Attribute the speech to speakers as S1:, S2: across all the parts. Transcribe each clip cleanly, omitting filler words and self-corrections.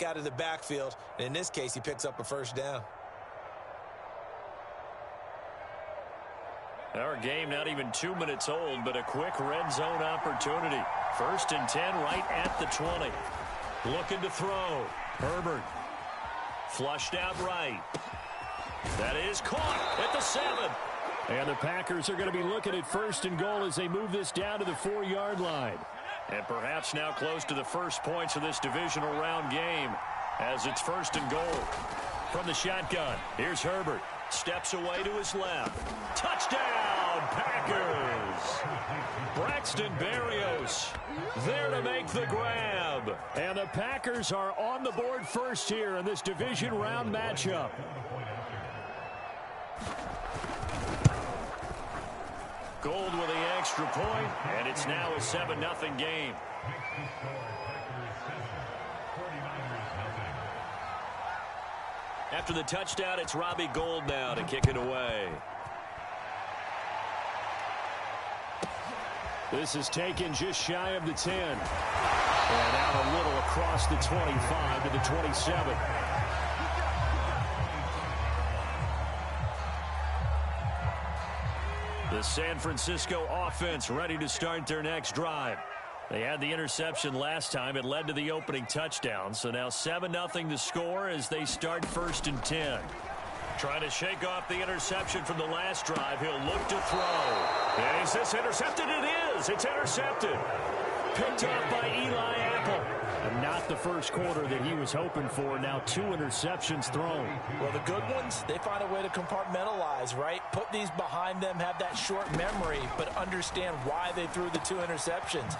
S1: out of the backfield. And in this case, he picks up a first down.
S2: Our game not even 2 minutes old, but a quick red zone opportunity. 1st and 10 right at the 20. Looking to throw. Herbert. Flushed out right. That is caught at the 7. And the Packers are going to be looking at 1st and goal as they move this down to the 4-yard line. And perhaps now close to the first points of this divisional round game as it's 1st and goal. From the shotgun, here's Herbert. Steps away to his left. Touchdown, Packers! Braxton Berrios there to make the grab. And the Packers are on the board first here in this division round matchup. Gold with the extra point, and it's now a 7-0 game. After the touchdown, it's Robbie Gould now to kick it away. This is taken just shy of the 10. And out a little across the 25 to the 27. The San Francisco offense ready to start their next drive. They had the interception last time. It led to the opening touchdown. So now 7-0 to score as they start 1st and 10. Trying to shake off the interception from the last drive. He'll look to throw. Is this intercepted? It is. It's intercepted. Picked up by Eli Apple. And not the first quarter that he was hoping for. Now 2 interceptions thrown.
S1: Well, the good ones, they find a way to compartmentalize, right? Put these behind them, have that short memory, but understand why they threw the 2 interceptions.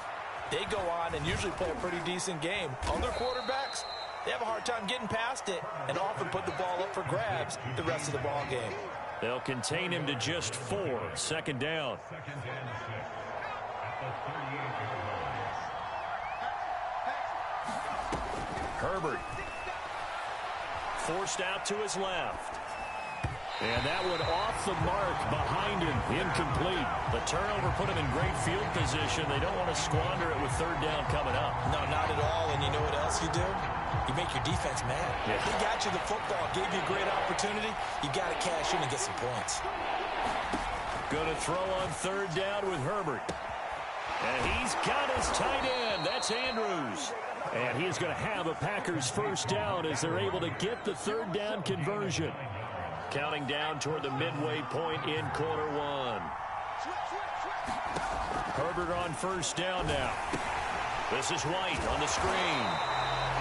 S1: They go on and usually play a pretty decent game. Other quarterbacks, they have a hard time getting past it and often put the ball up for grabs the rest of the ball game.
S2: They'll contain him to just 4. 2nd down. Herbert. Forced out to his left. And that one off the mark behind him. Incomplete. The turnover put him in great field position. They don't want to squander it with 3rd down coming up.
S1: No, not at all. And you know what else you do? You make your defense mad.
S2: Yeah.
S1: They got you the football, gave you a great opportunity. You got to cash in and get some points.
S2: Going to throw on 3rd down with Herbert. And he's got his tight end. That's Andrews. And he's going to have a Packers 1st down as they're able to get the 3rd down conversion. Counting down toward the midway point in quarter 1. Herbert on 1st down now. This is White on the screen.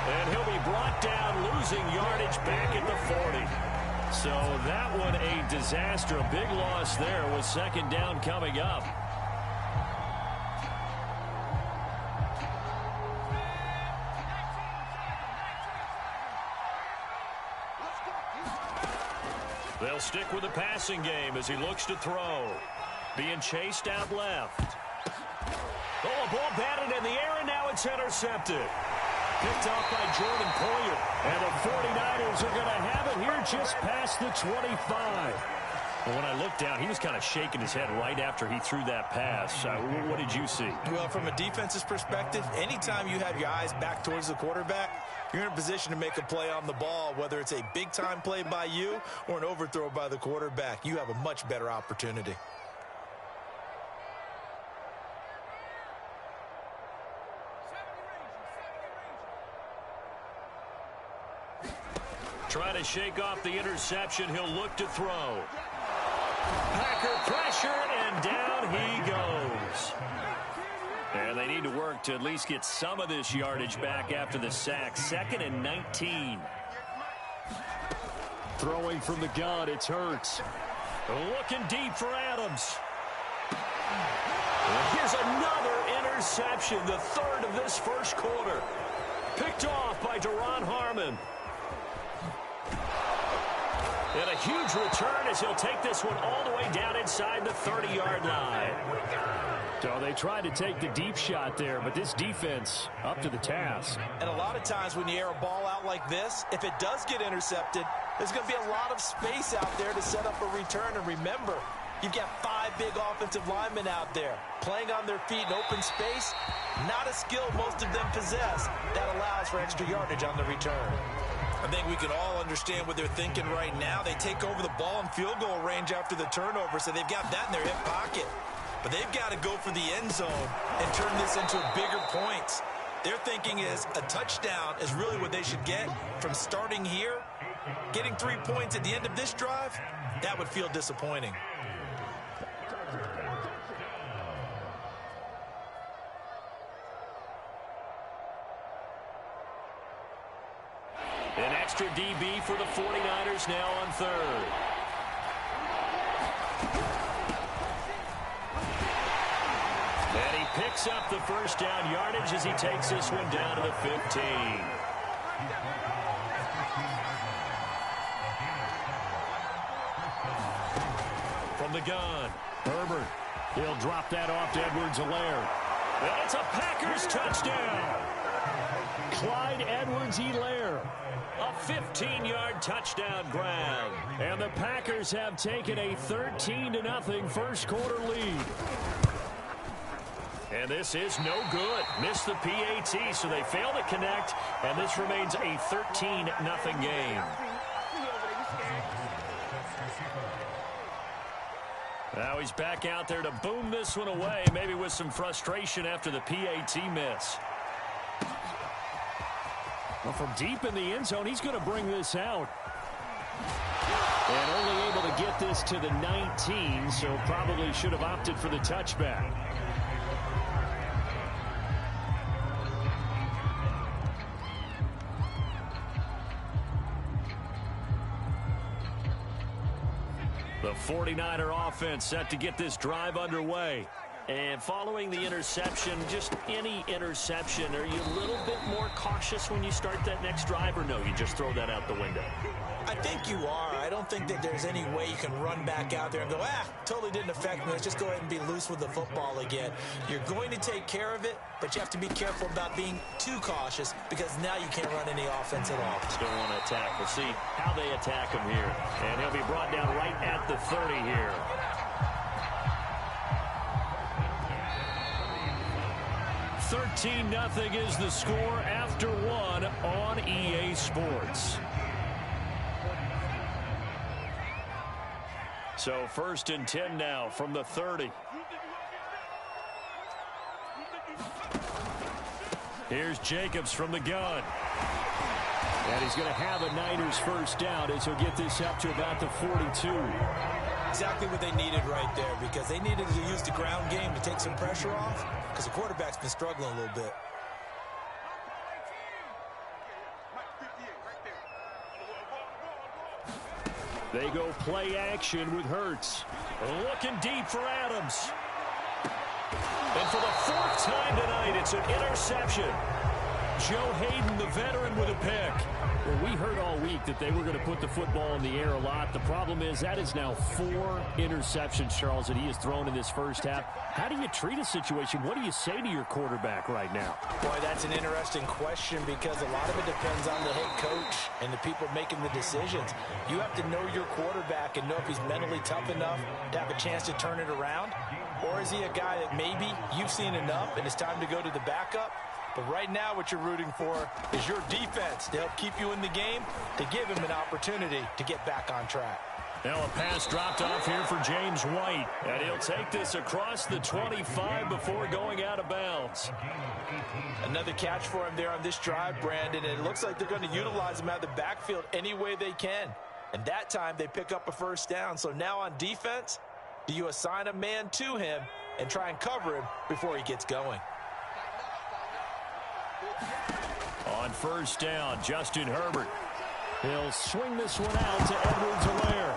S2: And he'll be brought down, losing yardage back at the 40. So that one a disaster. A big loss there with 2nd down coming up. They'll stick with the passing game as he looks to throw. Being chased out left. Oh, a ball batted in the air, and now it's intercepted. Picked off by Jordan Poyer. And the 49ers are going to have it here just past the 25. Well, when I looked down, he was kind of shaking his head right after he threw that pass. What did you see?
S1: Well, from a defense's perspective, anytime you have your eyes back towards the quarterback, you're in a position to make a play on the ball, whether it's a big-time play by you or an overthrow by the quarterback. You have a much better opportunity.
S2: Trying to shake off the interception. He'll look to throw. Packer pressure, and down he goes. And they need to work to at least get some of this yardage back after the sack. 2nd and 19. Throwing from the gun, it's Hurts. Looking deep for Adams. Here's another interception, the 3rd of this 1st quarter. Picked off by Daron Harmon. And a huge return as he'll take this one all the way down inside the 30-yard line. So they tried to take the deep shot there, but this defense up to the task.
S1: And a lot of times when you air a ball out like this, if it does get intercepted, there's going to be a lot of space out there to set up a return. And remember, You've got 5 big offensive linemen out there playing on their feet in open space. Not a skill most of them possess. That allows for extra yardage on the return. I think we can all understand what they're thinking right now. They take over the ball in field goal range after the turnover, so they've got that in their hip pocket. But they've got to go for the end zone and turn this into bigger points. Their thinking is a touchdown is really what they should get from starting here. Getting 3 points at the end of this drive, that would feel disappointing.
S2: An extra DB for the 49ers now on third. And he picks up the first down yardage as he takes this one down to the 15. From the gun, Herbert. He'll drop that off to Edwards-Helaire. And it's a Packers touchdown. Clyde Edwards-Helaire. A 15-yard touchdown grab. And the Packers have taken a 13-0 first quarter lead. And this is no good. Missed the PAT, so they fail to connect, and this remains a 13-0 game. Now he's back out there to boom this one away, maybe with some frustration after the PAT miss. Well, from deep in the end zone, he's going to bring this out. And only able to get this to the 19, so probably should have opted for the touchback. The 49er offense set to get this drive underway. And following the interception, just any interception, are you a little bit more cautious when you start that next drive, or no, you just throw that out the window?
S1: I think you are. I don't think that there's any way you can run back out there and go, totally didn't affect me. Let's just go ahead and be loose with the football again. You're going to take care of it, but you have to be careful about being too cautious because now you can't run any offense at all.
S2: Still want to attack. We'll see how they attack him here. And he'll be brought down right at the 30 here. $13-0 is the score after one on EA Sports. So 1st and 10 now from the 30. Here's Jacobs from the gun. And he's going to have a Niners first down as he'll get this up to about the 42.
S1: Exactly what they needed right there, because they needed to use the ground game to take some pressure off, because the quarterback's been struggling a little bit.
S2: They go play action with Hurts. Looking deep for Adams. And for the 4th time tonight, it's an interception. Joe Hayden, the veteran, with a pick. Well, we heard all week that they were going to put the football in the air a lot. The problem is that is now 4 interceptions, Charles, that he has thrown in this first half. How do you treat a situation? What do you say to your quarterback right now?
S1: Boy, that's an interesting question, because a lot of it depends on the head coach and the people making the decisions. You have to know your quarterback and know if he's mentally tough enough to have a chance to turn it around, or is he a guy that maybe you've seen enough and it's time to go to the backup? But right now what you're rooting for is your defense to help keep you in the game, to give him an opportunity to get back on track.
S2: Now a pass dropped off here for James White. And he'll take this across the 25 before going out of bounds.
S1: Another catch for him there on this drive, Brandon. And it looks like they're going to utilize him out of the backfield any way they can. And that time they pick up a first down. So now on defense, do you assign a man to him and try and cover him before he gets going?
S2: On first down, Justin Herbert. He'll swing this one out to Edwards-Helaire.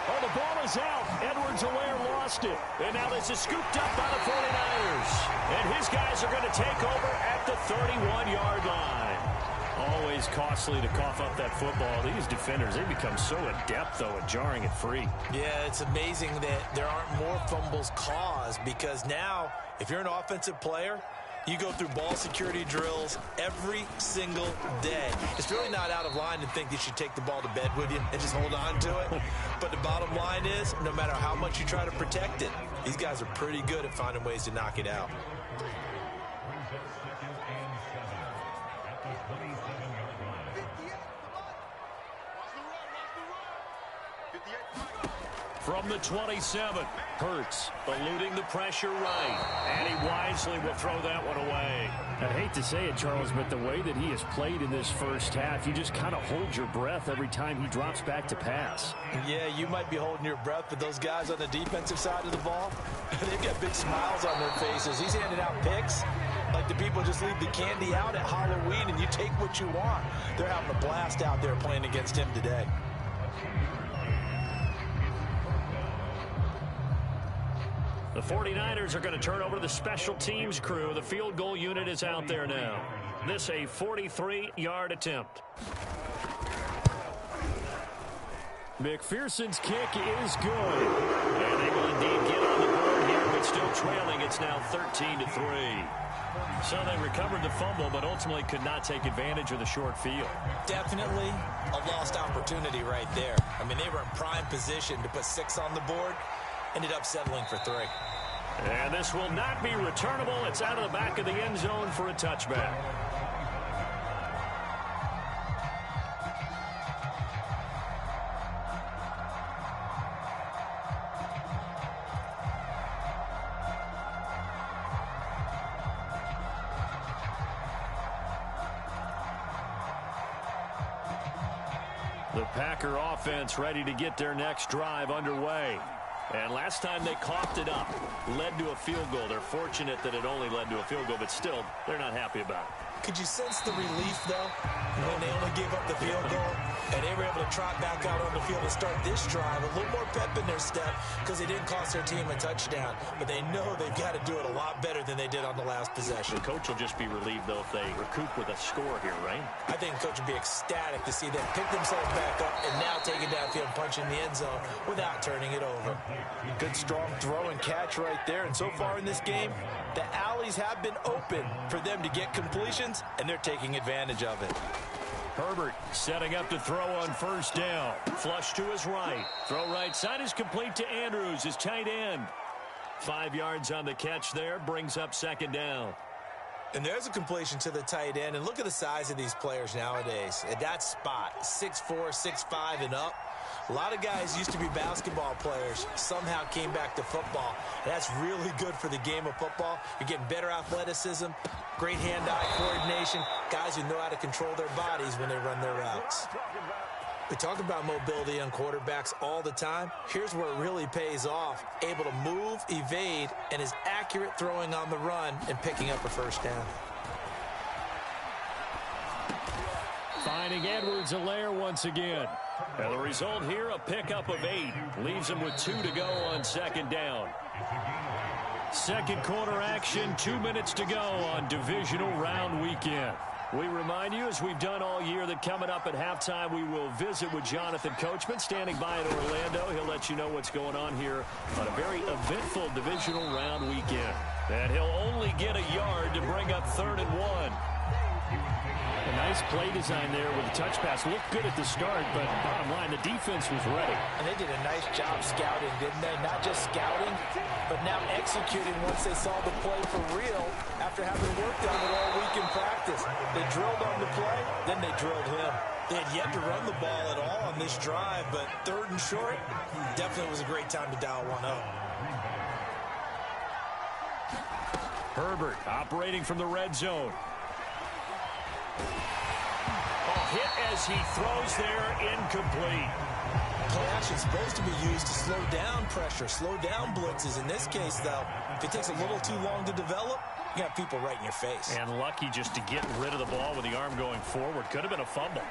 S2: Oh, the ball is out. Edwards-Helaire lost it. And now this is scooped up by the 49ers. And his guys are going to take over at the 31-yard line. Always costly to cough up that football. These defenders, they become so adept, though, at jarring it free.
S1: Yeah, it's amazing that there aren't more fumbles caused, because now if you're an offensive player, You go through ball security drills every single day. It's really not out of line to think you should take the ball to bed with you and just hold on to it. But the bottom line is, no matter how much you try to protect it, these guys are pretty good at finding ways to knock it out.
S2: From the 27, Hurts eluding the pressure right, and he wisely will throw that one away.
S3: I'd hate to say it, Charles, but the way that he has played in this first half, you just kind of hold your breath every time he drops back to pass.
S1: Yeah, you might be holding your breath, but those guys on the defensive side of the ball, they've got big smiles on their faces. He's handing out picks like the people just leave the candy out at Halloween and you take what you want. They're having a blast out there playing against him today.
S2: The 49ers are going to turn over to the special teams crew. The field goal unit is out there now. This a 43-yard attempt. McPherson's kick is good. And they will indeed get on the board here, but still trailing. It's now 13-3. So they recovered the fumble, but ultimately could not take advantage of the short field.
S1: Definitely a lost opportunity right there. I mean, they were in prime position to put 6 on the board. Ended up settling for 3.
S2: And this will not be returnable. It's out of the back of the end zone for a touchback. The Packer offense ready to get their next drive underway. And last time they coughed it up, led to a field goal. They're fortunate that it only led to a field goal, but still, they're not happy about it.
S1: Could you sense the relief, though, when they only gave up the field goal and they were able to trot back out on the field and start this drive? A little more pep in their step because they didn't cost their team a touchdown. But they know they've got to do it a lot better than they did on the last possession.
S2: The coach will just be relieved, though, if they recoup with a score here, right?
S1: I think the coach would be ecstatic to see them pick themselves back up and now take it downfield and punch in the end zone without turning it over. Good, strong throw and catch right there. And so far in this game, the alleys have been open for them to get completions, and they're taking advantage of it.
S2: Herbert setting up to throw on first down. Flush to his right. Throw right side is complete to Andrews, his tight end. 5 yards on the catch there, brings up second down.
S1: And there's a completion to the tight end. And look at the size of these players nowadays. At that spot, 6'4", 6'5", and up. A lot of guys used to be basketball players, somehow came back to football. And that's really good for the game of football. You're getting better athleticism, great hand-eye coordination, guys who know how to control their bodies when they run their routes. We talk about mobility on quarterbacks all the time. Here's where it really pays off. Able to move, evade, and is accurate throwing on the run and picking up a first down.
S2: Finding Edwards-Helaire once again. And the result here, a pickup of 8. Leaves him with 2 to go on second down. Second quarter action, 2 minutes to go on divisional round weekend. We remind you, as we've done all year, that coming up at halftime, we will visit with Jonathan Coachman, standing by in Orlando. He'll let you know what's going on here on a very eventful divisional round weekend. And he'll only get a yard to bring up 3rd and 1.
S3: A nice play design there with a touch pass. Looked good at the start, but bottom line, the defense was ready.
S1: And they did a nice job scouting, didn't they? Not just scouting, but now executing once they saw the play for real after having worked on it all week in practice. They drilled on the play, then they drilled him. They had yet to run the ball at all on this drive, but 3rd and short, definitely was a great time to dial one up.
S2: Herbert operating from the red zone. Hit as he throws there, incomplete.
S1: Play action is supposed to be used to slow down pressure, slow down blitzes. In this case, though, if it takes a little too long to develop, you got people right in your face.
S2: And lucky just to get rid of the ball with the arm going forward. Could have been a fumble.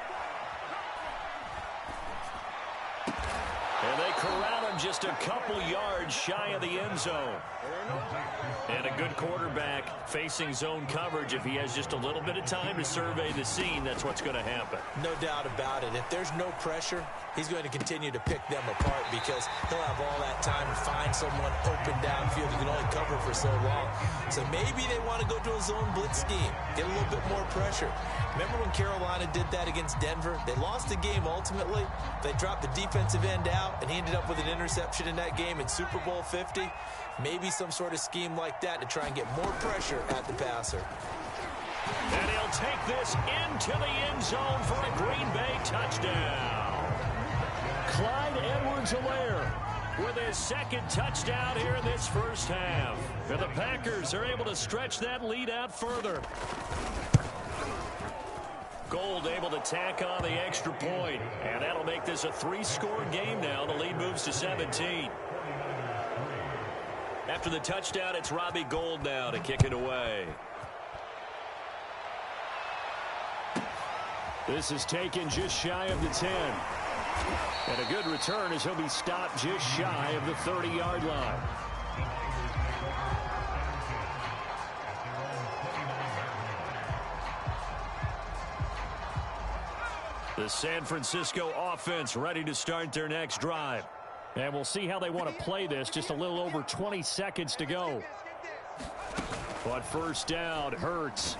S2: And they corral him just a couple yards shy of the end zone. And a good quarterback facing zone coverage. If he has just a little bit of time to survey the scene, that's what's going to happen.
S1: No doubt about it. If there's no pressure, he's going to continue to pick them apart because he'll have all that time to find someone open downfield who can only cover for so long. So maybe they want to go to a zone blitz scheme, get a little bit more pressure. Remember when Carolina did that against Denver? They lost the game ultimately. They dropped the defensive end out, and he ended up with an interception in that game in Super Bowl 50. Maybe some sort of scheme like that to try and get more pressure at the passer.
S2: And he'll take this into the end zone for a Green Bay touchdown. Clyde Edwards-Helaire with his second touchdown here in this first half. And the Packers are able to stretch that lead out further. Gold able to tack on the extra point, and that'll make this a 3-score game now. The lead moves to 17. After the touchdown, it's Robbie Gould now to kick it away.
S3: This is taken just shy of the 10. And a good return as he'll be stopped just shy of the 30-yard line.
S2: The San Francisco offense ready to start their next drive.
S3: And we'll see how they want to play this. Just a little over 20 seconds to go. But first down, Hurts.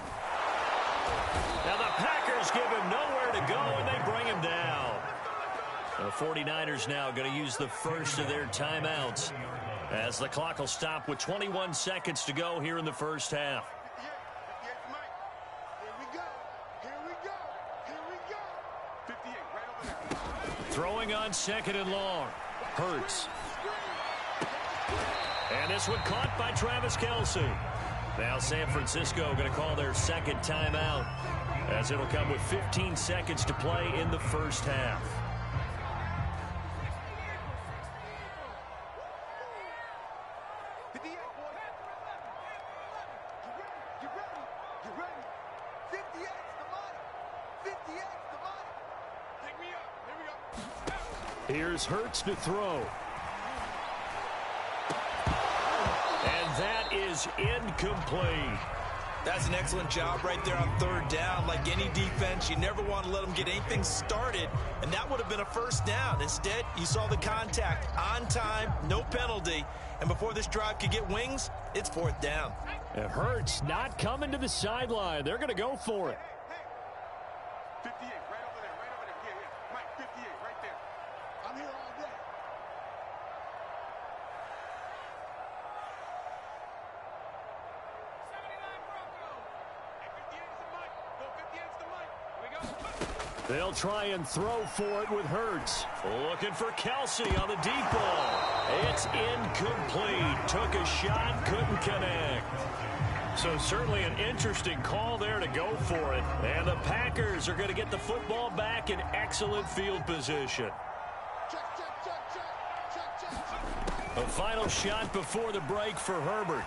S2: Now the Packers give him nowhere to go, and they bring him down. The 49ers now going to use the first of their timeouts as the clock will stop with 21 seconds to go here in the first half. Throwing on second and long. Hurts. And this one caught by Travis Kelce. Now San Francisco going to call their second timeout as it'll come with 15 seconds to play in the first half.
S3: Here's Hurts to throw.
S2: And that is incomplete.
S1: That's an excellent job right there on third down. Like any defense, you never want to let them get anything started, and that would have been a first down. Instead, you saw the contact on time, no penalty, and before this drive could get wings, it's fourth down.
S3: And Hurts not coming to the sideline. They're going to go for it.
S4: 58, right over there, right over there. Yeah, Mike, 58, right there. I'm here all day.
S3: They'll try and throw for it with Hurts.
S2: Looking for Kelce on the deep ball. It's incomplete. Took a shot, couldn't connect. So certainly an interesting call there to go for it. And the Packers are going to get the football back in excellent field position. A final shot before the break for Herbert.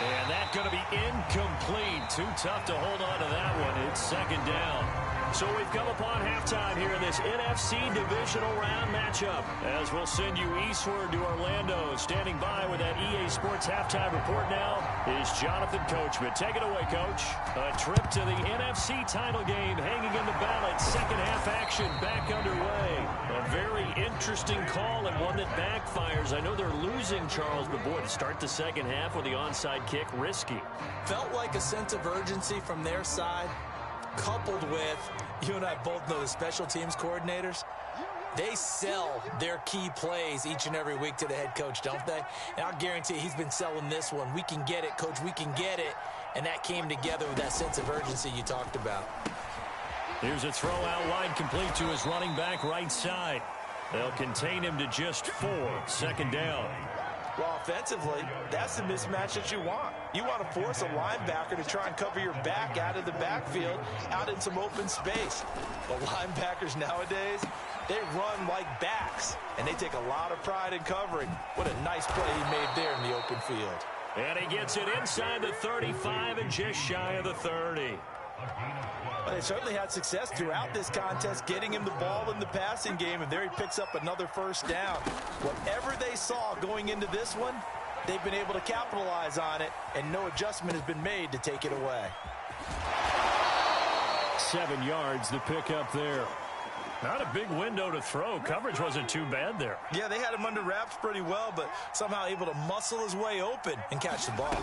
S2: And that's going to be incomplete. Too tough to hold on to that one. It's second down. So we've come upon halftime here in this NFC Divisional Round matchup. As we'll send you eastward to Orlando. Standing by with that EA Sports Halftime Report now is Jonathan Coachman. Take it away, Coach. A trip to the NFC title game hanging in the balance. Second half action back underway. A very interesting call and one that backfires. I know they're losing, Charles, but boy, to start the second half with the onside kick, risky.
S1: Felt like a sense of urgency from their side, coupled with, you and I both know the special teams coordinators, they sell their key plays each and every week to the head coach, don't they? And I'll guarantee he's been selling this one. We can get it, Coach, we can get it. And that came together with that sense of urgency you talked about.
S2: Here's a throw out wide, complete to his running back right side. They'll contain him to just 4. Second down.
S1: Well, offensively, that's the mismatch that you want. You want to force a linebacker to try and cover your back out of the backfield, out in some open space. But linebackers nowadays, they run like backs, and they take a lot of pride in covering. What a nice play he made there in the open field.
S2: And he gets it inside the 35 and just shy of the 30.
S1: Well, they certainly had success throughout this contest, getting him the ball in the passing game, and there he picks up another first down. Whatever they saw going into this one, they've been able to capitalize on it, and no adjustment has been made to take it away.
S3: 7 yards to pick up there.
S2: Not a big window to throw. Coverage wasn't too bad there.
S1: Yeah, they had him under wraps pretty well, but somehow able to muscle his way open and catch the ball.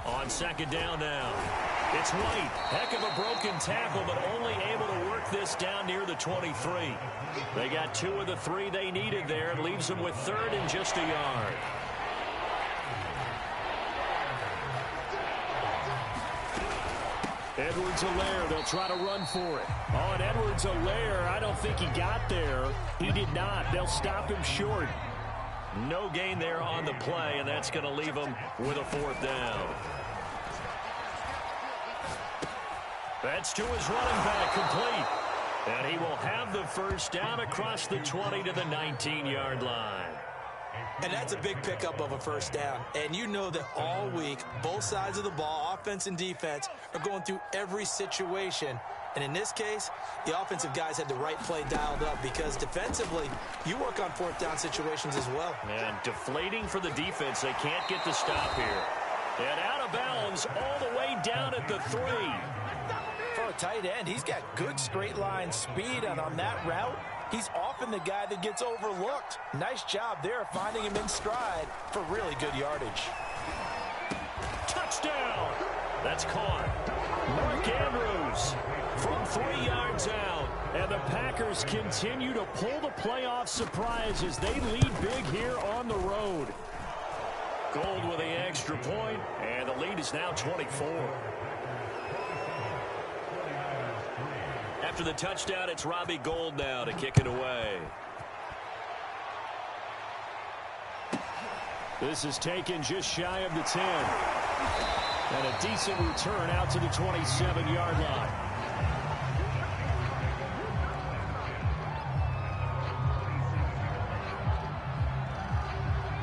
S2: On second down now. It's White. Heck of a broken tackle, but only able to work this down near the 23. They got 2 of the 3 they needed there. It leaves them with 3rd and just a yard.
S3: Edwards-Helaire, they'll try to run for it. On Edwards-Helaire, I don't think he got there. He did not. They'll stop him short.
S2: No gain there on the play, and that's going to leave them with a 4th down. That's to his running back, complete. And he will have the first down across the 20 to the 19-yard line.
S1: And that's a big pickup of a first down. And you know that all week, both sides of the ball, offense and defense, are going through every situation. And in this case, the offensive guys had the right play dialed up because defensively, you work on 4th down situations as well.
S2: And deflating for the defense. They can't get the stop here. And out of bounds all the way down at the 3.
S1: For a tight end, he's got good straight line speed, and on that route, he's often the guy that gets overlooked. Nice job there finding him in stride for really good yardage.
S2: Touchdown! That's caught. Mark Andrews from 3 yards out.
S3: And the Packers continue to pull the playoff surprise as they lead big here on the road.
S2: Gold with the extra point, and the lead is now 24. After the touchdown, it's Robbie Gould now to kick it away.
S3: This is taken just shy of the 10. And a decent return out to the 27-yard line.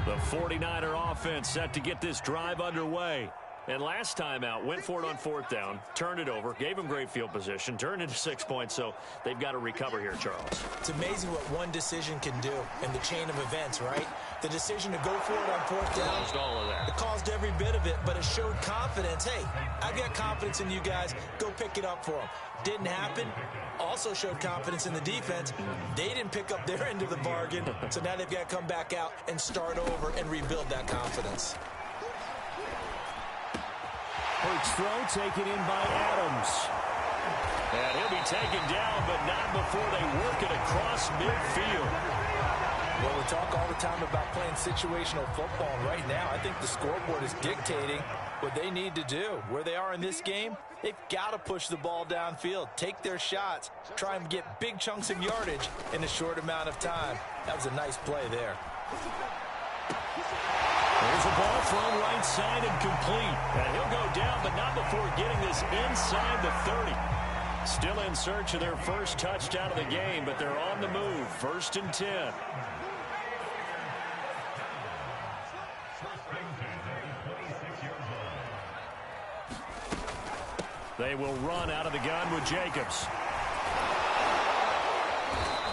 S2: The 49er offense set to get this drive underway. And last time out, went for it on 4th down, turned it over, gave them great field position, turned into 6 points, so they've got to recover here, Charles.
S1: It's amazing what one decision can do in the chain of events, right? The decision to go for it on 4th down.
S2: Caused all of that.
S1: It caused every bit of it, but it showed confidence. Hey, I got confidence in you guys. Go pick it up for them. Didn't happen. Also showed confidence in the defense. They didn't pick up their end of the bargain, so now they've got to come back out and start over and rebuild that confidence.
S3: Hurts throw taken in by Adams.
S2: And he'll be taken down, but not before they work it across midfield.
S1: Well, we talk all the time about playing situational football, and right now I think the scoreboard is dictating what they need to do. Where they are in this game, they've got to push the ball downfield, take their shots, try and get big chunks of yardage in a short amount of time. That was a nice play there.
S2: There's a ball thrown right side and complete. And he'll go down, but not before getting this inside the 30. Still in search of their first touchdown of the game, but they're on the move. 1st and 10. They will run out of the gun with Jacobs.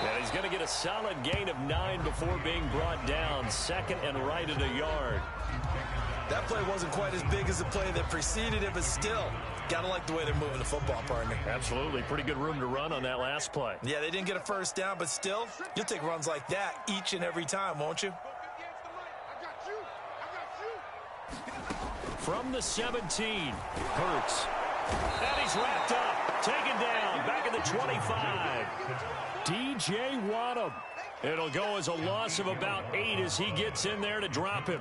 S2: And he's going to get a solid gain of 9 before being brought down. 2nd and right at a yard.
S1: That play wasn't quite as big as the play that preceded it, but still, got to like the way they're moving the football, partner.
S2: Absolutely. Pretty good room to run on that last play.
S1: Yeah, they didn't get a first down, but still, you'll take runs like that each and every time, won't you?
S2: From the 17, Hurts. And he's wrapped up. Taken down. Back at the 25.
S3: DJ Waddle.
S2: It'll go as a loss of about 8 as he gets in there to drop him.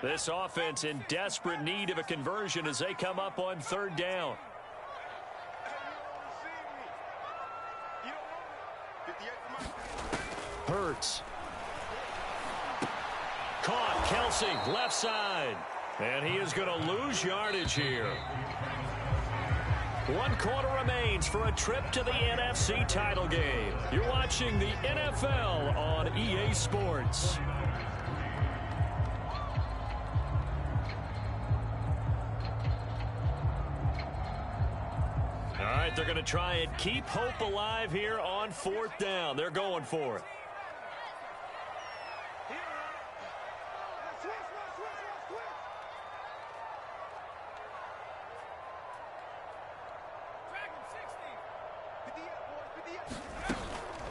S2: This offense in desperate need of a conversion as they come up on 3rd down.
S3: Hurts.
S2: Caught. Kelsey, left side. And he is going to lose yardage here. 1 quarter remains for a trip to the NFC title game. You're watching the NFL on EA Sports. right, they're going to try and keep hope alive here on 4th down. They're going for it.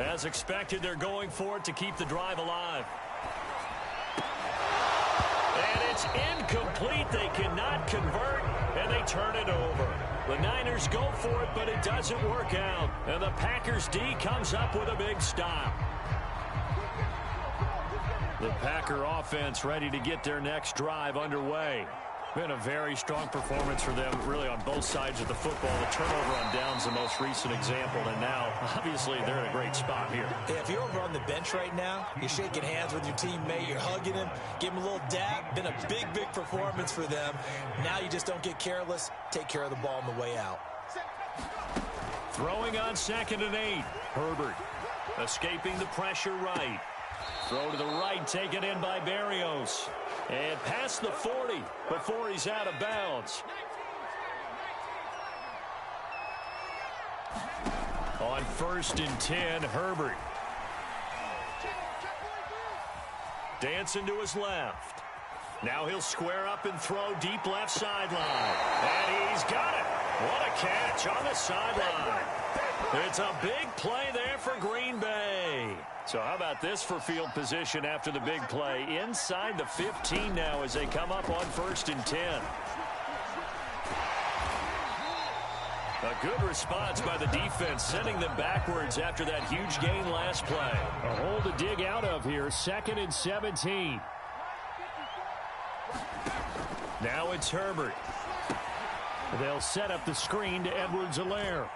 S2: As expected, they're going for it to keep the drive alive. And it's incomplete. They cannot convert, and they turn it over. The Niners go for it, but it doesn't work out. And the Packers D comes up with a big stop. The Packer offense ready to get their next drive underway. Been a very strong performance for them, really, on both sides of the football. The turnover on downs, the most recent example, and now, obviously, they're in a great spot here.
S1: Yeah, if you're over on the bench right now, you're shaking hands with your teammate, you're hugging him, give him a little dab. Been a big, big performance for them. Now you just don't get careless. Take care of the ball on the way out.
S2: Throwing on 2nd and 8. Herbert escaping the pressure right. Throw to the right, taken in by Berrios. And past the 40 before he's out of bounds. On 1st and 10, Herbert. Dancing to his left. Now he'll square up and throw deep left sideline. And he's got it. What a catch on the sideline. It's a big play there for Green Bay. So how about this for field position after the big play? Inside the 15 now as they come up on 1st and 10. A good response by the defense, sending them backwards after that huge gain last play.
S3: A hole to dig out of here, 2nd and 17.
S2: Now it's Herbert.
S3: They'll set up the screen to Edwards-Helaire.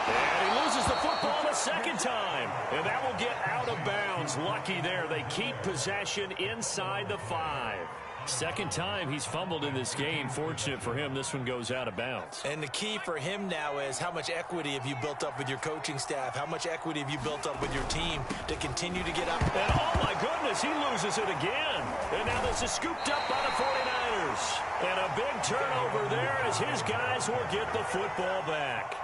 S2: And he loses the football the second time. And that will get out of bounds. Lucky there. They keep possession inside the 5.
S3: Second time he's fumbled in this game. Fortunate for him, this one goes out of bounds.
S1: And the key for him now is how much equity have you built up with your coaching staff? How much equity have you built up with your team to continue to get up?
S2: And oh my goodness, he loses it again. And now this is scooped up by the 49ers. And a big turnover there as his guys will get the football back.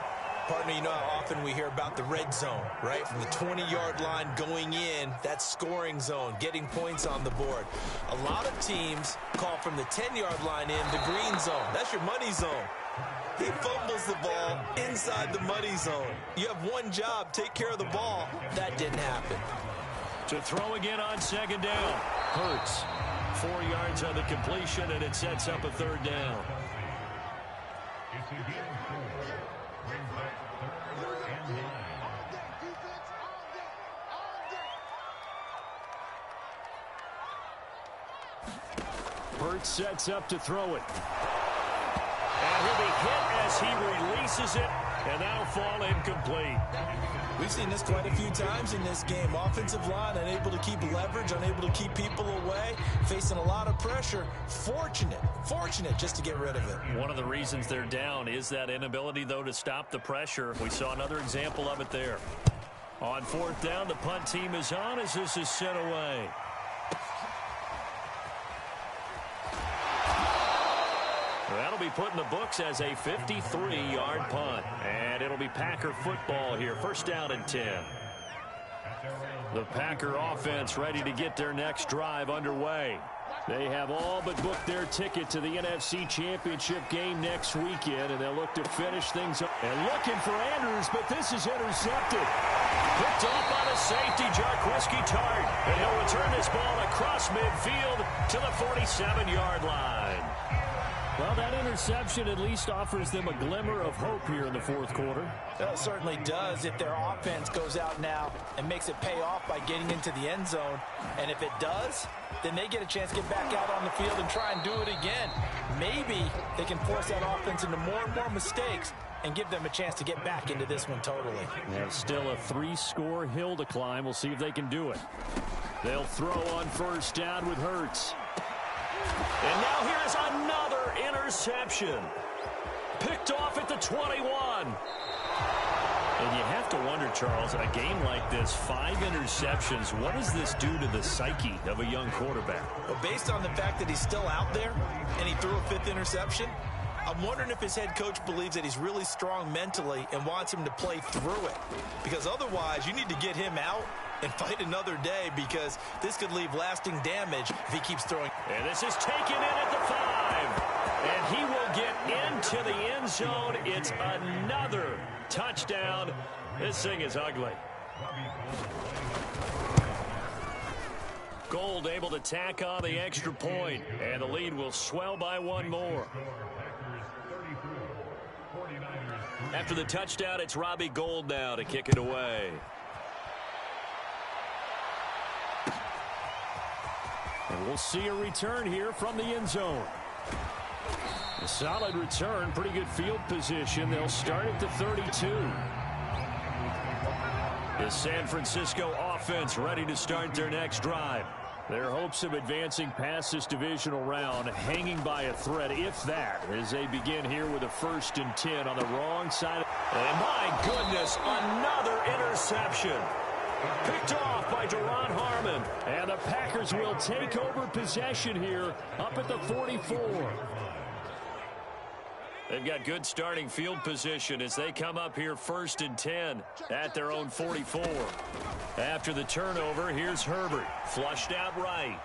S1: Partner, you know how often we hear about the red zone, right? From the 20-yard line going in, that's scoring zone, getting points on the board. A lot of teams call from the 10-yard line in the green zone. That's your money zone. He fumbles the ball inside the money zone. You have one job, take care of the ball. That didn't happen.
S2: To throw again on 2nd down. Hurts. 4 yards on the completion, and it sets up a 3rd down.
S3: Hurts sets up to throw it.
S2: And he'll be hit as he releases it, and that'll fall incomplete.
S1: We've seen this quite a few times in this game. Offensive line unable to keep leverage, unable to keep people away, facing a lot of pressure. Fortunate just to get rid of it.
S2: One of the reasons they're down is that inability, though, to stop the pressure. We saw another example of it there. On 4th down, the punt team is on as this is sent away. That'll be put in the books as a 53-yard punt. And it'll be Packer football here. 1st down and 10. The Packer offense ready to get their next drive underway.
S3: They have all but booked their ticket to the NFC Championship game next weekend, and they'll look to finish things up. And looking for Andrews, but this is intercepted.
S2: Picked off by the safety, Jarquiski Tart. And he'll return this ball across midfield to the 47-yard line.
S3: Well, that interception at least offers them a glimmer of hope here in the 4th quarter.
S1: It certainly does if their offense goes out now and makes it pay off by getting into the end zone. And if it does, then they get a chance to get back out on the field and try and do it again. Maybe they can force that offense into more and more mistakes and give them a chance to get back into this one totally.
S3: Yeah, still a 3-score hill to climb. We'll see if they can do it. They'll throw on 1st down with Hurts.
S2: And now here is another interception. Picked off at the 21. And you have to wonder, Charles, in a game like this, 5 interceptions, what does this do to the psyche of a young quarterback?
S1: Well, based on the fact that he's still out there and he threw a 5th interception, I'm wondering if his head coach believes that he's really strong mentally and wants him to play through it. Because otherwise, you need to get him out and fight another day, because this could leave lasting damage if he keeps throwing.
S2: And this is taken in at the 5. And he will get into the end zone. It's another touchdown. This thing is ugly. Gold able to tack on the extra point, and the lead will swell by one more. After the touchdown, it's Robbie Gould now to kick it away.
S3: And we'll see a return here from the end zone. A solid return, pretty good field position. They'll start at the 32. The San Francisco offense ready to start their next drive. Their hopes of advancing past this divisional round hanging by a thread, if that, as they begin here with a 1st and 10 on the wrong side.
S2: And my goodness, another interception. Picked off by Duron Harmon.
S3: And the Packers will take over possession here up at the 44.
S2: They've got good starting field position as they come up here 1st and 10 at their own 44. After the turnover, here's Herbert. Flushed out right.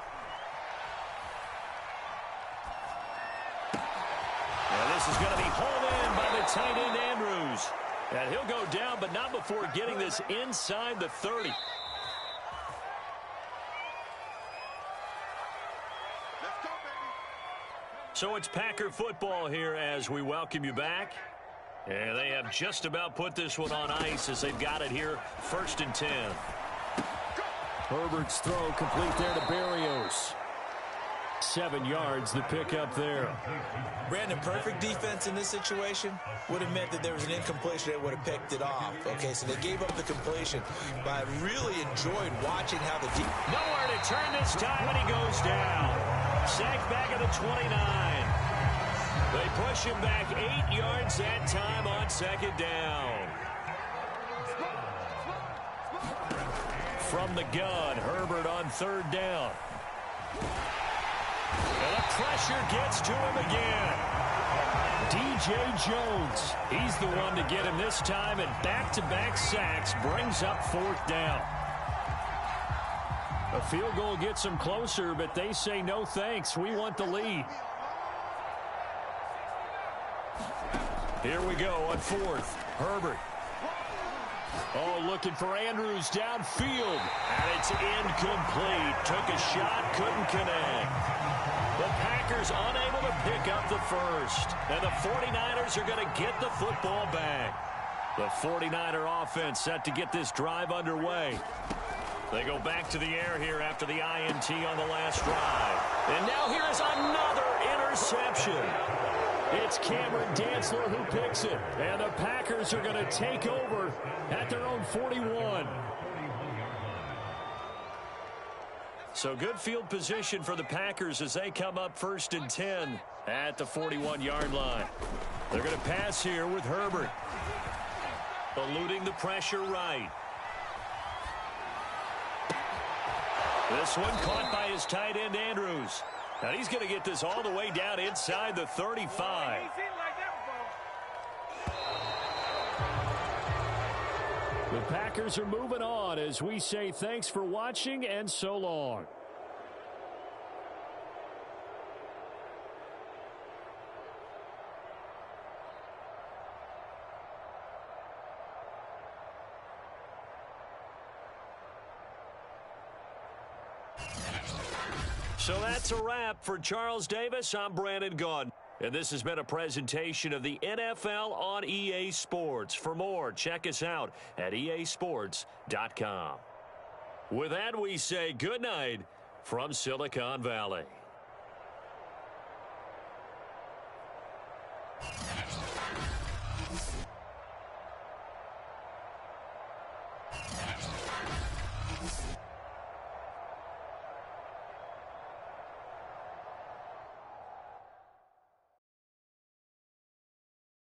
S2: And this is going to be hauled in by the tight end Andrews. And he'll go down, but not before getting this inside the 30. So it's Packer football here as we welcome you back. And they have just about put this one on ice as they've got it here 1st and 10.
S3: Herbert's throw complete there to Berrios. 7 yards the pickup there.
S1: Brandon, perfect defense in this situation would have meant that there was an incompletion. They would have picked it off. Okay, so they gave up the completion. But I really enjoyed watching how the deep.
S2: Nowhere to turn this time, and he goes down. Sacked back at the 29. They push him back 8 yards that time on 2nd down. From the gun, Herbert on 3rd down. And the pressure gets to him again.
S3: DJ Jones,
S2: he's the one to get him this time, and back-to-back sacks brings up 4th down.
S3: A field goal gets them closer, but they say no thanks. We want the lead.
S2: Here we go on 4th. Herbert.
S3: Oh, looking for Andrews downfield.
S2: And it's incomplete. Took a shot, couldn't connect. The Packers unable to pick up the first. And the 49ers are going to get the football back. The 49er offense set to get this drive underway. They go back to the air here after the INT on the last drive. And now here is another interception.
S3: It's Cameron Dantzler who picks it. And the Packers are going to take over at their own 41.
S2: So good field position for the Packers as they come up 1st and 10 at the 41-yard line. They're going to pass here with Herbert. Eluding the pressure right. This one caught by his tight end Andrews. Now he's going to get this all the way down inside the 35.
S3: The Packers are moving on as we say thanks for watching and so long.
S2: So that's a wrap for Charles Davis. I'm Brandon Gaudin. And this has been a presentation of the NFL on EA Sports. For more, check us out at easports.com. With that, we say good night from Silicon Valley.